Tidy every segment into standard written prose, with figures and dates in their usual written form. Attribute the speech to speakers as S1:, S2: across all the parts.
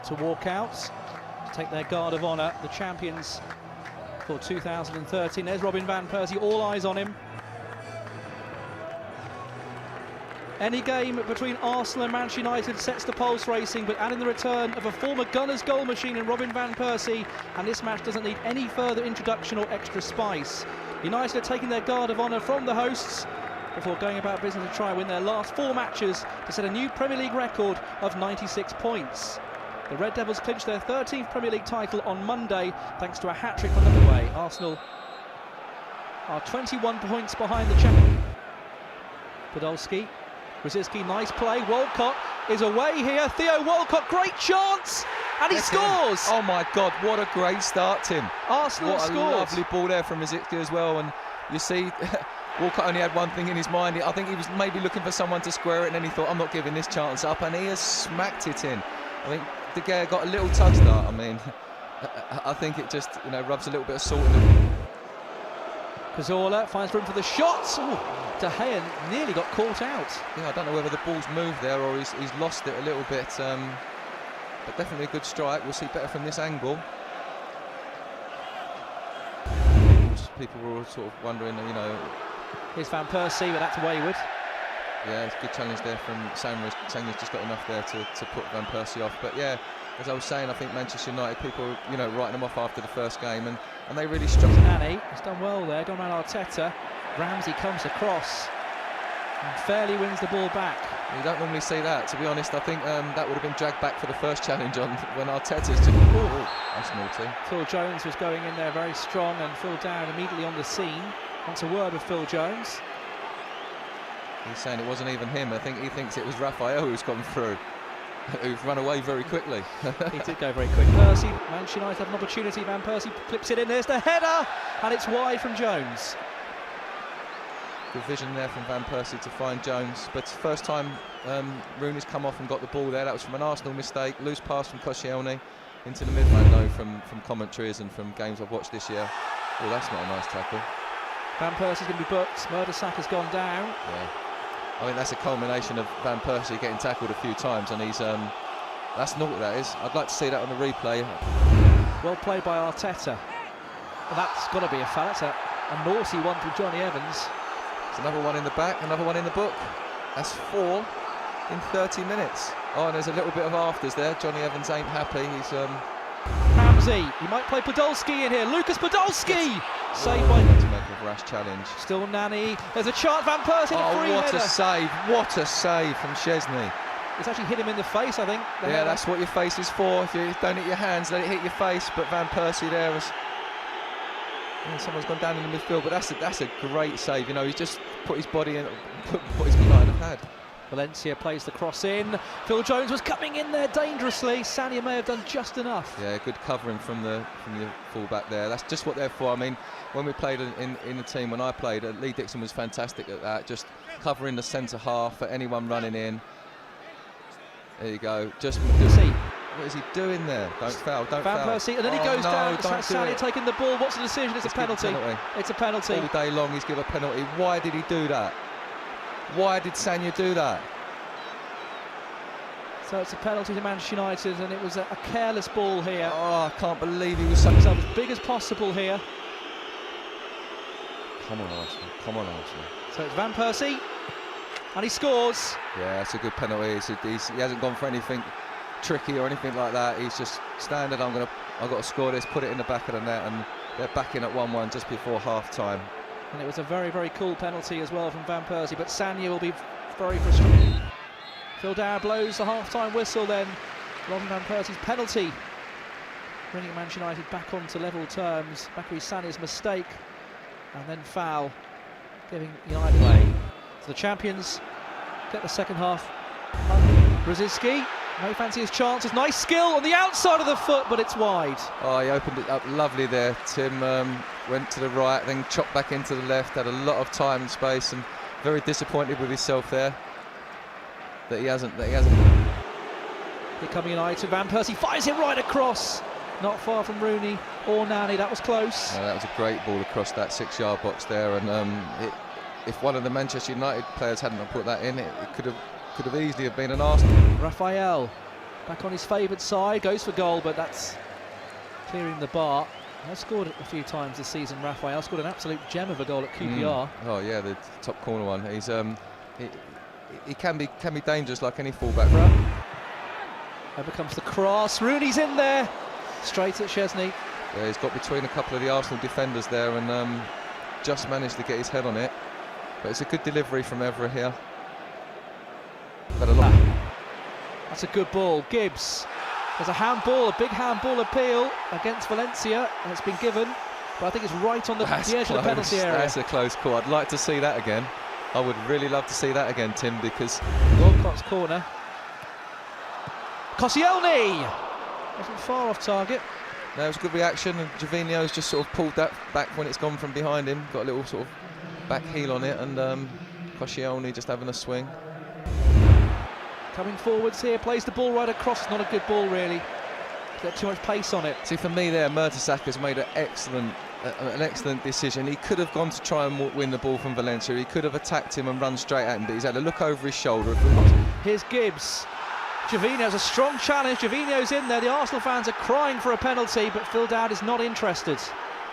S1: to walk out, to take their guard of honour, the champions for 2013. There's Robin van Persie, all eyes on him. Any game between Arsenal and Manchester United sets the pulse racing, but adding the return of a former Gunners goal machine in Robin van Persie, and this match doesn't need any further introduction or extra spice. United are taking their guard of honour from the hosts before going about business to try and win their last 4 matches to set a new Premier League record of 96 points. The Red Devils clinched their 13th Premier League title on Monday thanks to a hat-trick from away. Arsenal are 21 points behind the champion. Podolski, Rosicky, nice play. Walcott is away here. Theo Walcott, great chance, and he scores!
S2: Oh my God, what a great start, Tim.
S1: Arsenal
S2: scored.
S1: What a
S2: lovely ball there from Rosicky as well, and you see Walcott only had one thing in his mind. I think he was maybe looking for someone to square it, and then he thought, I'm not giving this chance up, and he has smacked it in. I think De Gea got a little touch start. I mean, I think it just, rubs a little bit of salt in the...
S1: Cazorla finds room for the shots. Ooh, De Gea nearly got caught out.
S2: Yeah, I don't know whether the ball's moved there or he's lost it a little bit, but definitely a good strike. We'll see better from this angle. People were all sort of wondering,
S1: Here's Van Persie, but that's wayward.
S2: Yeah, it's a good challenge there from Sangha's just got enough there to put Van Persie off. But yeah, as I was saying, I think Manchester United, people, writing them off after the first game, and they really struck.
S1: Nani has done well there, gone around Arteta. Ramsey comes across and fairly wins the ball back.
S2: You don't normally see that, to be honest. I think that would have been dragged back for the first challenge on when Arteta's just... Oh, that's naughty.
S1: Phil Jones was going in there very strong, and Phil Dowd immediately on the scene. Wants a word with Phil Jones.
S2: He's saying it wasn't even him. I think he thinks it was Raphael who's gone through, who's run away very quickly.
S1: He did go very quick. Persie, Manchester United have an opportunity. Van Persie flips it in. There's the header, and it's wide from Jones.
S2: Good vision there from Van Persie to find Jones, but first time Rooney's come off and got the ball there. That was from an Arsenal mistake. Loose pass from Koscielny into the midline, though, from commentaries and from games I've watched this year. Oh, that's not a nice tackle.
S1: Van Persie's going to be booked. Mertesacker gone down.
S2: Yeah. I think that's a culmination of Van Persie getting tackled a few times, and he's that's naughty, that is. I'd like to see that on the replay.
S1: Well played by Arteta. Well, that's got to be a foul. That's a naughty one from Johnny Evans.
S2: There's another one in the back, another one in the book. That's 4 in 30 minutes. Oh, and there's a little bit of afters there. Johnny Evans ain't happy. He's
S1: Ramsey, he might play Podolski in here. Lucas Podolski! Saved by...
S2: to make a rash challenge.
S1: Still Nani. There's a chance, Van Persie, a free
S2: what
S1: header.
S2: A save. What a save from Szczesny.
S1: It's actually hit him in the face, I think.
S2: Yeah, that's what your face is for. If you don't hit your hands, let it hit your face. But Van Persie there was... Yeah, someone's gone down in the midfield, but that's a great save. He's just put his body in, put his behind the pad.
S1: Valencia plays the cross in. Phil Jones was coming in there dangerously. Sanya may have done just enough.
S2: Yeah, good covering from the full-back there. That's just what they're for. I mean, when we played in the team, when I played, Lee Dixon was fantastic at that, just covering the centre half for anyone running in. There you go. Just see. What is he doing there? Don't foul, don't foul.
S1: Van Persie, and then he goes down. Sanya taking the ball. What's the decision? It's a penalty. It's a penalty.
S2: All day long he's given a penalty. Why did he do that? Why did Sanya do that?
S1: So it's a penalty to Manchester United, and it was a careless ball here.
S2: Oh, I can't believe he was so
S1: himself as big as possible here.
S2: Come on, Arsenal. Come on, Arsenal.
S1: So it's Van Persie, and he scores.
S2: Yeah, it's a good penalty. He hasn't gone for anything tricky or anything like that. He's just standard. I've got to score this, put it in the back of the net, and they're back in at 1-1 just before half-time.
S1: And it was a very, very cool penalty as well from Van Persie, but Sanya will be very frustrated. Phil Dowd blows the half-time whistle then. Robin Van Persie's penalty, bringing Manchester United back onto level terms. Bakary Sanya's mistake, and then foul, giving United away. So the champions get the second half. Brzezinski may fancy his chances. Nice skill on the outside of the foot, but it's wide.
S2: Oh, he opened it up lovely there. Tim went to the right, then chopped back into the left. Had a lot of time and space, and very disappointed with himself there that he hasn't. Here
S1: coming United. Van Persie fires it right across. Not far from Rooney or Nani. That was close.
S2: No, that was a great ball across that 6-yard box there, and if one of the Manchester United players hadn't put that in, it could have easily have been an Arsenal.
S1: Raphael back on his favoured side, goes for goal, but that's clearing the bar. He's scored a few times this season, Raphael. Scored an absolute gem of a goal at QPR.
S2: Oh yeah, the top corner one. He's he can be dangerous like any fullback.
S1: Over comes the cross. Rooney's in there, straight at Szczesny.
S2: Yeah, he's got between a couple of the Arsenal defenders there and just managed to get his head on it. But it's a good delivery from Evra here. But
S1: That's a good ball. Gibbs. There's a handball, a big handball appeal against Valencia, and it's been given, but I think it's right on the edge of the penalty area.
S2: That's a close call. I'd like to see that again. I would really love to see that again, Tim, because
S1: Walcott's corner. Koscielny! Wasn't far off target.
S2: No, it was a good reaction, and Gervinho's just sort of pulled that back when it's gone from behind him. Got a little sort of back heel on it, and Koscielny just having a swing.
S1: Coming forwards here, plays the ball right across. It's not a good ball, really. Got too much pace on it.
S2: See, for me there, Mertesacker made an excellent decision. He could have gone to try and win the ball from Valencia. He could have attacked him and run straight at him, but he's had a look over his shoulder.
S1: Here's Gibbs. Gervinho's a strong challenge. Gervinho's in there. The Arsenal fans are crying for a penalty, but Phil Dowd is not interested.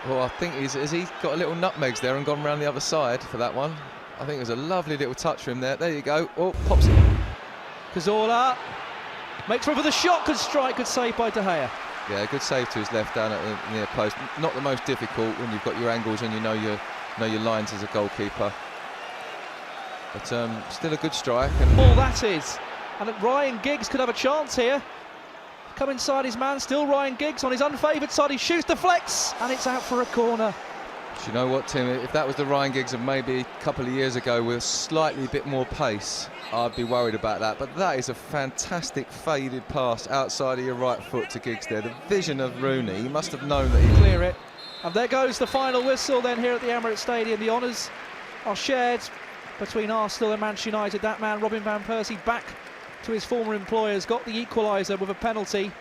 S2: Well, I think has he got a little nutmegs there and gone round the other side for that one. I think it was a lovely little touch for him there. There you go. Oh, pops it.
S1: Cazorla makes room for the shot. Good strike, good save by De Gea.
S2: Yeah, good save to his left down at the near post. Not the most difficult when you've got your angles and you know your lines as a goalkeeper. But still a good strike. And
S1: ball that is. And Ryan Giggs could have a chance here. Come inside his man, still Ryan Giggs on his unfavoured side. He shoots, deflects, and it's out for a corner.
S2: Do you know what, Tim? If that was the Ryan Giggs of maybe a couple of years ago with slightly bit more pace, I'd be worried about that. But that is a fantastic faded pass outside of your right foot to Giggs there. The vision of Rooney, he must have known that he
S1: clear it. And there goes the final whistle then here at the Emirates Stadium. The honours are shared between Arsenal and Manchester United. That man, Robin Van Persie, back to his former employers, got the equaliser with a penalty.